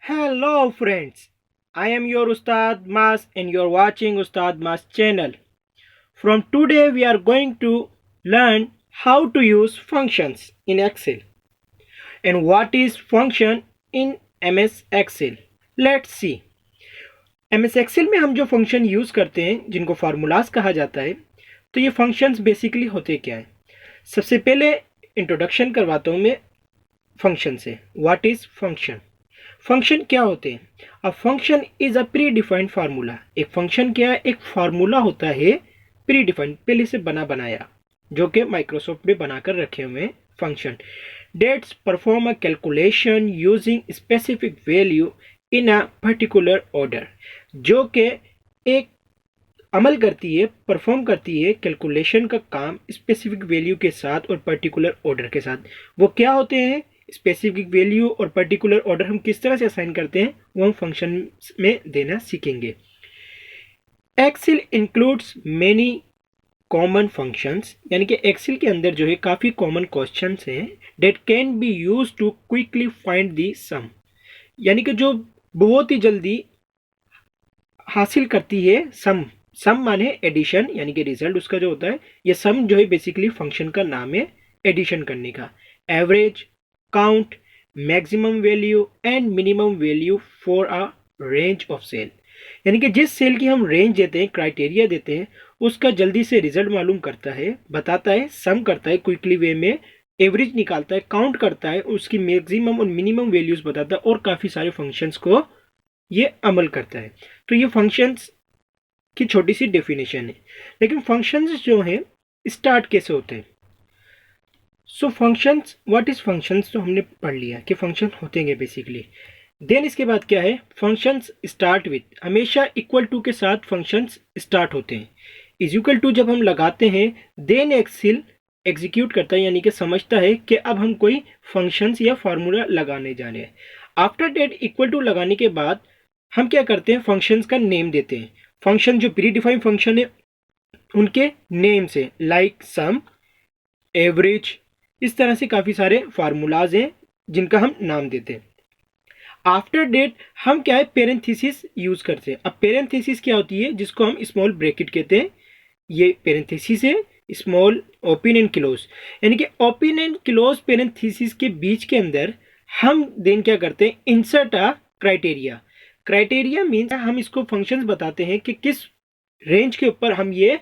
Hello friends, I am your Ustad Mas and you are watching Ustad Mas channel. From today we are going to learn how to use functions in Excel and what is function in MS Excel. Let's see. MS Excel में हम जो function use करते हैं जिनको formulas कहा जाता है, तो ये फंक्शंस बेसिकली होते क्या हैं। सबसे पहले इंट्रोडक्शन करवाता हूँ मैं फंक्शन से। What is function? फंक्शन क्या होते हैं? A function is a pre defined formula. एक फंक्शन क्या है? एक फार्मूला होता है प्री डिफाइंड, पहले से बना बनाया, जो कि माइक्रोसॉफ्ट में बनाकर रखे हुए हैं function. That's perform a calculation using specific value in a particular order, जो कि एक अमल करती है, परफॉर्म करती है कैलकुलेशन का काम स्पेसिफिक वैल्यू के साथ और पर्टिकुलर ऑर्डर के साथ। वो क्या होते हैं? स्पेसिफिक वैल्यू और पर्टिकुलर ऑर्डर हम किस तरह से असाइन करते हैं वो हम फंक्शन में देना सीखेंगे। Excel includes many common functions, यानी कि एक्सेल के अंदर जो है काफ़ी कॉमन क्वेश्चंस हैं that can be use to quickly find the sum, यानी कि जो बहुत ही जल्दी हासिल करती है सम। सम माने एडिशन, यानी कि रिजल्ट उसका जो होता है, ये सम जो है बेसिकली फंक्शन का नाम है एडिशन करने का। Average, count, maximum value and minimum value for a range of cell, यानी कि जिस सेल की हम रेंज देते हैं, क्राइटेरिया देते हैं, उसका जल्दी से रिजल्ट मालूम करता है, बताता है, सम करता है क्विकली वे में, एवरेज निकालता है, काउंट करता है, उसकी मैक्सिमम और मिनिमम वैल्यूज बताता है और काफ़ी सारे फंक्शंस को ये अमल करता है। तो ये फंक्शंस की छोटी सी डेफिनेशन है। लेकिन फंक्शंस जो हैं स्टार्ट कैसे होते हैं? सो फंक्शंस, व्हाट इज फंक्शंस, तो हमने पढ़ लिया कि फंक्शन होते हैं बेसिकली। देन इसके बाद क्या है? फंक्शंस स्टार्ट विथ, हमेशा इक्वल टू के साथ फंक्शंस स्टार्ट होते हैं। इज इक्वल टू जब हम लगाते हैं, देन एक्सेल एग्जीक्यूट करता है, यानी कि समझता है कि अब हम कोई फंक्शंस या फार्मूला लगाने जा रहे हैं। आफ्टर डेट इक्वल टू लगाने के बाद हम क्या करते हैं? फंक्शंस का नेम देते हैं। फंक्शन जो प्री डिफाइंड फंक्शन है उनके नेम से, लाइक सम, एवरेज, इस तरह से काफ़ी सारे फार्मूलाज हैं जिनका हम नाम देते हैं। आफ्टर डेट हम क्या है? पेरेंथेसिस यूज करते हैं। अब पेरेंथेसिस क्या होती है? जिसको हम स्मॉल ब्रैकेट कहते हैं, ये पेरेंथेसिस है, स्मॉल ओपन एंड क्लोज, यानी कि ओपन एंड क्लोज पेरेंथेसिस के बीच के अंदर हम देन क्या करते हैं? Insert a criteria. Criteria means हम इसको फंक्शंस बताते हैं कि किस रेंज के ऊपर हम ये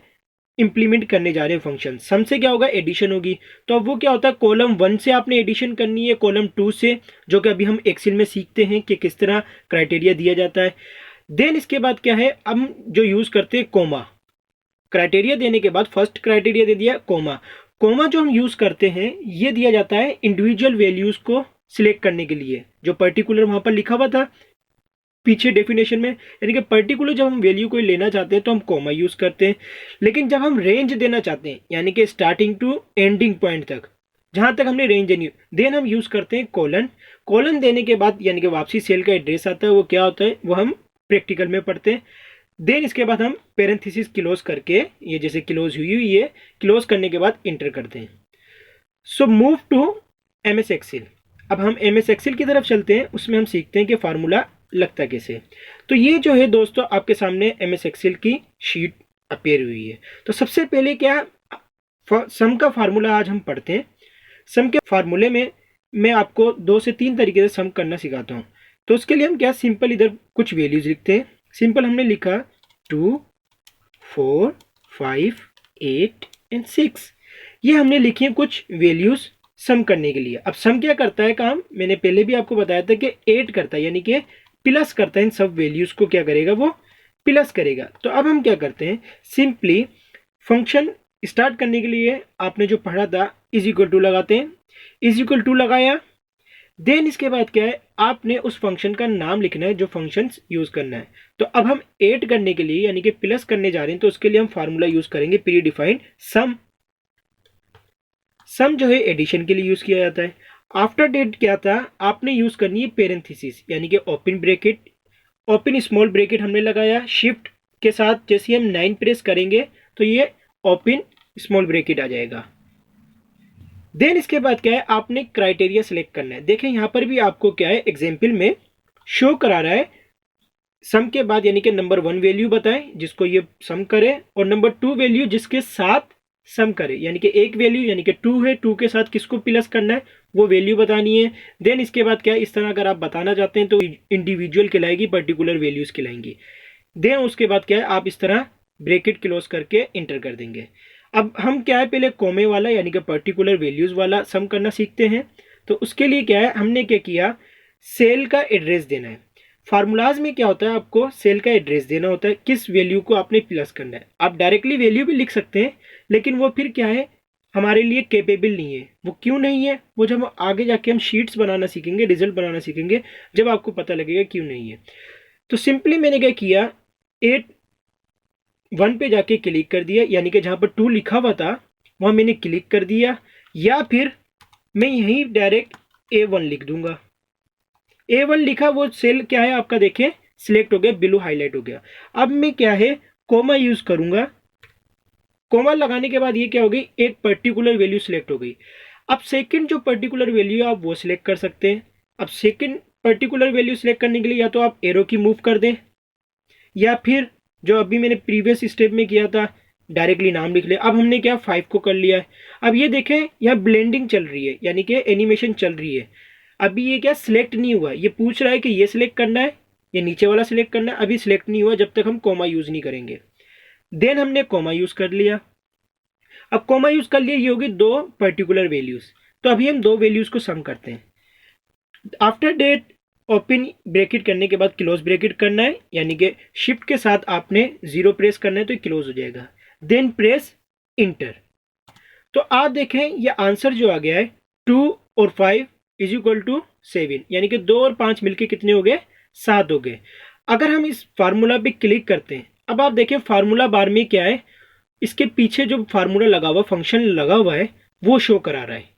इंप्लीमेंट करने जा रहे हैं फंक्शन। सम से क्या होगा? एडिशन होगी। तो अब वो क्या होता है? कॉलम 1 से आपने एडिशन करनी है, कॉलम 2 से, जो कि अभी हम एक्सेल में सीखते हैं कि किस तरह क्राइटेरिया दिया जाता है। देन इसके बाद क्या है? हम जो यूज करते हैं कोमा, क्राइटेरिया देने के बाद फर्स्ट क्राइटेरिया दे दिया, कोमा। कोमा जो हम यूज करते हैं ये दिया जाता है इंडिविजुअल वैल्यूज को सिलेक्ट करने के लिए, जो पर्टिकुलर वहां पर लिखा हुआ था पीछे डेफिनेशन में, यानी कि पर्टिकुलर जब हम वैल्यू कोई लेना चाहते हैं तो हम कॉमा यूज करते हैं। लेकिन जब हम रेंज देना चाहते हैं, यानी कि स्टार्टिंग टू एंडिंग पॉइंट तक, जहां तक हमने रेंज देनी, देन हम यूज करते हैं कोलन। कोलन देने के बाद यानी कि वापसी सेल का एड्रेस आता है, वो क्या होता है वो हम प्रैक्टिकल में पढ़ते हैं। देन इसके बाद हम पेरेंथेसिस क्लोज करके, ये जैसे क्लोज हुई है, क्लोज करने के बाद इंटर करते हैं। So move to M S Excel. अब हम एम एस एक्सेल की तरफ चलते हैं, उसमें हम सीखते हैं कि फार्मूला लगता कैसे। तो ये जो है दोस्तों आपके सामने एम एस एक्सेल की शीट अपेयर हुई है। तो सबसे पहले क्या, सम का फार्मूला आज हम पढ़ते हैं। सम के फार्मूले में मैं आपको 2 से 3 तरीके से सम करना सिखाता हूँ। तो उसके लिए हम क्या, सिंपल इधर कुछ वैल्यूज लिखते हैं। सिंपल हमने लिखा 2, 4, 5, 8 एंड 6, ये हमने लिखी है कुछ वैल्यूज सम करने के लिए। अब सम क्या करता है काम, मैंने पहले भी आपको बताया था कि ऐड करता है, यानी कि प्लस करता है। इन सब वैल्यूज को क्या करेगा? वो प्लस करेगा। तो अब हम क्या करते हैं? सिंपली फंक्शन स्टार्ट करने के लिए आपने जो पढ़ा था इज इक्वल टू लगाते हैं। इज इक्वल टू लगाया, देन इसके बाद क्या है? आपने उस फंक्शन का नाम लिखना है जो फंक्शन यूज करना है। तो अब हम ऐड करने के लिए, यानी कि प्लस करने जा रहे हैं, तो उसके लिए हम फार्मूला यूज करेंगे प्री डिफाइंड सम। सम जो है एडिशन के लिए यूज किया जाता है। आफ्टर डेट क्या था? आपने यूज करनी है पेरेंथेसिस, यानी कि open bracket, open small bracket हमने लगाया शिफ्ट के साथ। जैसे हम 9 प्रेस करेंगे तो ये ओपन स्मॉल ब्रैकेट आ जाएगा। देन इसके बाद क्या है? आपने क्राइटेरिया सेलेक्ट करना है। देखें यहाँ पर भी आपको क्या है, एग्जाम्पल में शो करा रहा है सम के बाद, यानी कि नंबर 1 वैल्यू बताएं जिसको ये सम करे, और नंबर 2 वैल्यू जिसके साथ सम करे, यानी कि एक वैल्यू यानी कि 2 है, 2 के साथ किसको प्लस करना है वो वैल्यू बतानी है। देन इसके बाद क्या है, इस तरह अगर आप बताना चाहते हैं तो इंडिविजुअल कहलाएगी, पर्टिकुलर वैल्यूज कहलाएंगी। देन उसके बाद क्या है, आप इस तरह ब्रैकेट क्लोज करके इंटर कर देंगे। अब हम क्या है, पहले कोमे वाला यानी कि पर्टिकुलर वैल्यूज वाला सम करना सीखते हैं। तो उसके लिए क्या है, हमने क्या किया, सेल का एड्रेस देना है। फार्मूलाज में क्या होता है, आपको सेल का एड्रेस देना होता है, किस वैल्यू को आपने प्लस करना है। आप डायरेक्टली वैल्यू भी लिख सकते हैं, लेकिन वो फिर क्या है, हमारे लिए कैपेबल नहीं है। वो क्यों नहीं है, वो जब आगे जाके हम शीट्स बनाना सीखेंगे, रिजल्ट बनाना सीखेंगे, जब आपको पता लगेगा क्यों नहीं है। तो सिंपली मैंने क्या किया, 8 1 पे जाके क्लिक कर दिया, यानी कि जहाँ पर 2 लिखा हुआ था वहाँ मैंने क्लिक कर दिया, या फिर मैं यहीं डायरेक्ट A1 लिख दूंगा। A1 लिखा, वो सेल क्या है आपका, देखें सिलेक्ट हो गया, ब्लू हाईलाइट हो गया। अब मैं क्या है, कोमा यूज करूंगा। कोमा लगाने के बाद ये क्या हो गई, एक पर्टिकुलर वैल्यू सिलेक्ट हो गई। अब सेकंड जो पर्टिकुलर वैल्यू है आप वो सिलेक्ट कर सकते हैं। अब सेकंड पर्टिकुलर वैल्यू सिलेक्ट करने के लिए या तो आप एरो की मूव कर दें, या फिर जो अभी मैंने प्रीवियस स्टेप में किया था डायरेक्टली नाम लिख लिया। अब हमने क्या 5 को कर लिया है। अब ये देखें यहाँ ब्लेंडिंग चल रही है, यानी कि एनिमेशन चल रही है। अभी ये क्या सिलेक्ट नहीं हुआ, ये पूछ रहा है कि ये सिलेक्ट करना है, ये नीचे वाला सिलेक्ट करना है, अभी सिलेक्ट नहीं हुआ जब तक हम कोमा यूज नहीं करेंगे। देन हमने कोमा यूज कर लिया। अब कोमा यूज कर लिया, ये होगी 2 पर्टिकुलर वैल्यूज। तो अभी हम 2 वैल्यूज को सम करते हैं। आफ्टर डेट ओपन ब्रैकेट करने के बाद क्लोज ब्रैकेट करना है, यानी कि शिफ्ट के साथ आपने 0 प्रेस करना है तो ये क्लोज हो जाएगा। Then press enter. तो आप देखें ये आंसर जो आ गया है 2 और 5 इज इक्वल टू 7, यानी कि 2 और 5 मिलके कितने हो गए, 7 हो गए। अगर हम इस फार्मूला पे क्लिक करते हैं, अब आप देखें फार्मूला बार में क्या है, इसके पीछे जो फार्मूला लगा हुआ, फंक्शन लगा हुआ है, वो शो करा रहा है।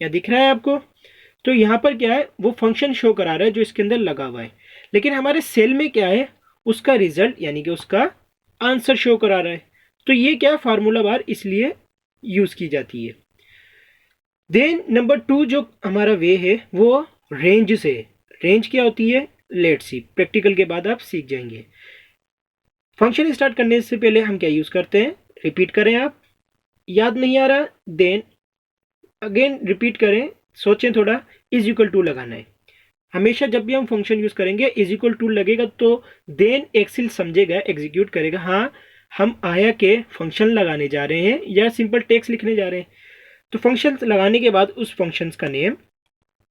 या दिख रहा है आपको, तो यहाँ पर क्या है, वो फंक्शन शो करा रहा है जो इसके अंदर लगा हुआ है। लेकिन हमारे सेल में क्या है, उसका रिजल्ट यानी कि उसका आंसर शो करा रहा है। तो ये क्या फार्मूला बार इसलिए यूज की जाती है। देन नंबर 2 जो हमारा वे है वो रेंज से। रेंज क्या होती है, लेट्स सी, प्रैक्टिकल के बाद आप सीख जाएंगे। फंक्शन स्टार्ट करने से पहले हम क्या यूज करते हैं, रिपीट करें, आप याद नहीं आ रहा देन अगेन रिपीट करें, सोचें थोड़ा, इज इक्वल टू लगाना है। हमेशा जब भी हम फंक्शन यूज करेंगे इज इक्वल टू लगेगा तो देन एक्सेल समझेगा, एग्जीक्यूट करेगा, हाँ हम आया के फंक्शन लगाने जा रहे हैं या सिंपल टेक्स्ट लिखने जा रहे हैं। तो फंक्शन लगाने के बाद उस फंक्शन का नेम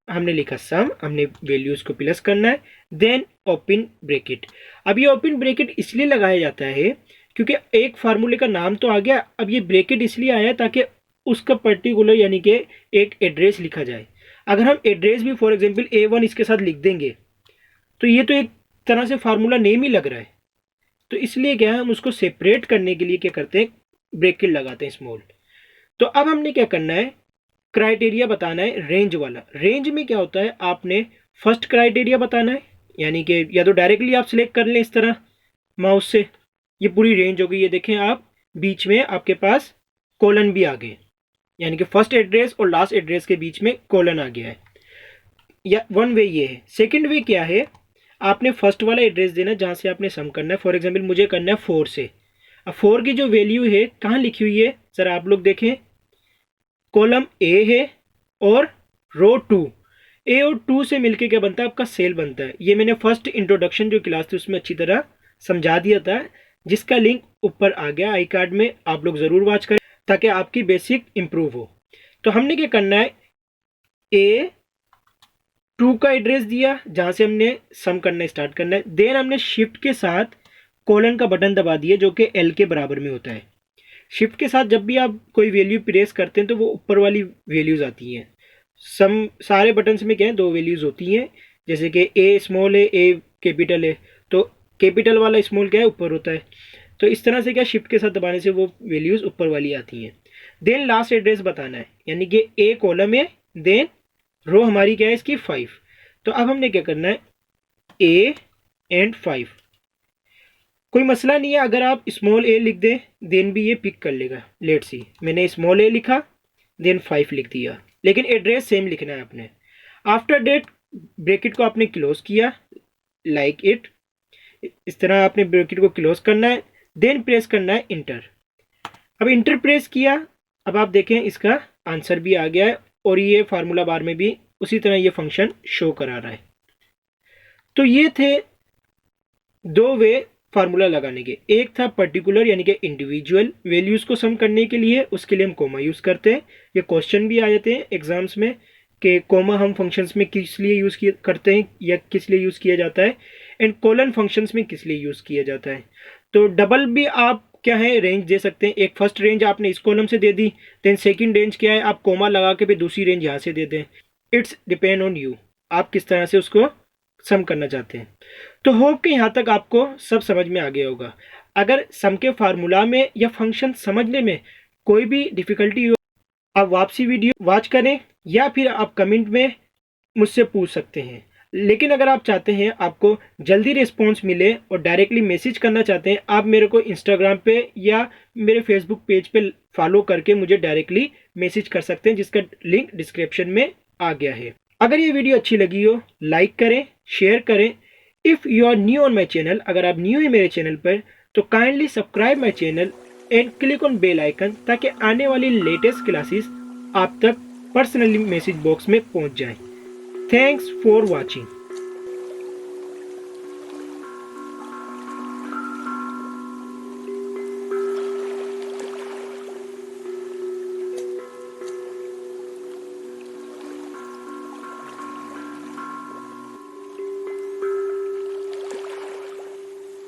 हमने लिखा सम, हमने वैल्यूज को प्लस करना है, देन ओपन ब्रैकेट। अब ये ओपन ब्रैकेट इसलिए लगाया जाता है क्योंकि एक फार्मूले का नाम तो आ गया, अब ये ब्रैकेट इसलिए आया ताकि उसका पर्टिकुलर यानी कि एक एड्रेस लिखा जाए। अगर हम एड्रेस भी फॉर एग्जांपल A1 इसके साथ लिख देंगे तो ये तो एक तरह से फार्मूला नेम ही लग रहा है। तो इसलिए क्या है, हम उसको सेपरेट करने के लिए क्या करते हैं, ब्रैकेट लगाते हैं स्मॉल। तो अब हमने क्या करना है, क्राइटेरिया बताना है रेंज वाला। रेंज में क्या होता है, आपने फर्स्ट क्राइटेरिया बताना है, यानी कि या तो डायरेक्टली आप सिलेक्ट कर लें इस तरह माउस से, ये पूरी रेंज हो गई। ये देखें आप, बीच में आपके पास कॉलन भी आ गए, यानी कि फर्स्ट एड्रेस और लास्ट एड्रेस के बीच में कॉलन आ गया है। या वन वे ये है। सेकंड वे क्या है, आपने फर्स्ट वाला एड्रेस देना जहाँ से आपने सम करना है। फॉर एग्जांपल मुझे करना है 4 से। अब 4 की जो वैल्यू है कहाँ लिखी हुई है, ज़रा आप लोग देखें, कॉलम ए है और रो 2। ए और 2 से मिलके क्या बनता है, आपका सेल बनता है। ये मैंने फर्स्ट इंट्रोडक्शन जो क्लास थी उसमें अच्छी तरह समझा दिया था, जिसका लिंक ऊपर आ गया आई कार्ड में, आप लोग ज़रूर वॉच करें ताकि आपकी बेसिक इंप्रूव हो। तो हमने क्या करना है, A2 का एड्रेस दिया जहाँ से हमने सम करना स्टार्ट करना है। देन हमने शिफ्ट के साथ कॉलन का बटन दबा दिया जो कि L के बराबर में होता है। शिफ्ट के साथ जब भी आप कोई वैल्यू प्रेस करते हैं तो वो ऊपर वाली वैल्यूज आती हैं। सम सारे बटन्स में क्या है, 2 वैल्यूज होती हैं, जैसे कि A स्मॉल है, A कैपिटल है, तो कैपिटल वाला स्मॉल क्या है, ऊपर होता है। तो इस तरह से क्या शिफ्ट के साथ दबाने से वो वैल्यूज ऊपर वाली आती हैं। देन लास्ट एड्रेस बताना है, यानी कि A कॉलम है, देन रो हमारी क्या है इसकी 5। तो अब हमने क्या करना है, A एंड 5। कोई मसला नहीं है अगर आप स्मॉल a लिख दें, देन भी ये पिक कर लेगा। लेट्स सी, मैंने स्मॉल a लिखा, देन 5 लिख दिया, लेकिन एड्रेस सेम लिखना है आपने। आफ्टर डेट ब्रैकेट को आपने क्लोज किया, लाइक इट। इस तरह आपने ब्रैकेट को क्लोज करना है, देन प्रेस करना है इंटर। अब इंटर प्रेस किया, अब आप देखें इसका आंसर भी आ गया है और ये फार्मूला बार में भी उसी तरह ये फंक्शन शो करा रहा है। तो ये थे दो वे फार्मूला लगाने के। एक था पर्टिकुलर यानी कि इंडिविजुअल वैल्यूज़ को सम करने के लिए, उसके लिए हम कोमा यूज़ करते हैं। ये क्वेश्चन भी आ जाते हैं एग्जाम्स में कि कोमा हम फंक्शंस में किस लिए यूज़ करते हैं या किस लिए यूज़ किया जाता है, एंड कोलन फंक्शंस में किस लिए यूज़ किया जाता है। तो डबल भी आप क्या है रेंज दे सकते हैं। एक फर्स्ट रेंज आपने इस कॉलम से दे दी, देन सेकंड रेंज क्या है आप कोमा लगा के फिर दूसरी रेंज यहाँ से दे दें। इट्स डिपेंड ऑन यू, आप किस तरह से उसको सम करना चाहते हैं। तो होप कि यहाँ तक आपको सब समझ में आ गया होगा। अगर सम के फार्मूला में या फंक्शन समझने में कोई भी डिफिकल्टी हो, आप वापसी वीडियो वॉच करें या फिर आप कमेंट में मुझसे पूछ सकते हैं। लेकिन अगर आप चाहते हैं आपको जल्दी रिस्पॉन्स मिले और डायरेक्टली मैसेज करना चाहते हैं, आप मेरे को इंस्टाग्राम पे या मेरे फेसबुक पेज पे फॉलो करके मुझे डायरेक्टली मैसेज कर सकते हैं, जिसका लिंक डिस्क्रिप्शन में आ गया है। अगर ये वीडियो अच्छी लगी हो लाइक करें, शेयर करें। If you are new on my channel, अगर आप न्यू हैं मेरे चैनल पर तो kindly subscribe my channel and click on bell icon, ताकि आने वाली लेटेस्ट क्लासेस आप तक पर्सनली मैसेज बॉक्स में पहुंच जाएं। Thanks for watching.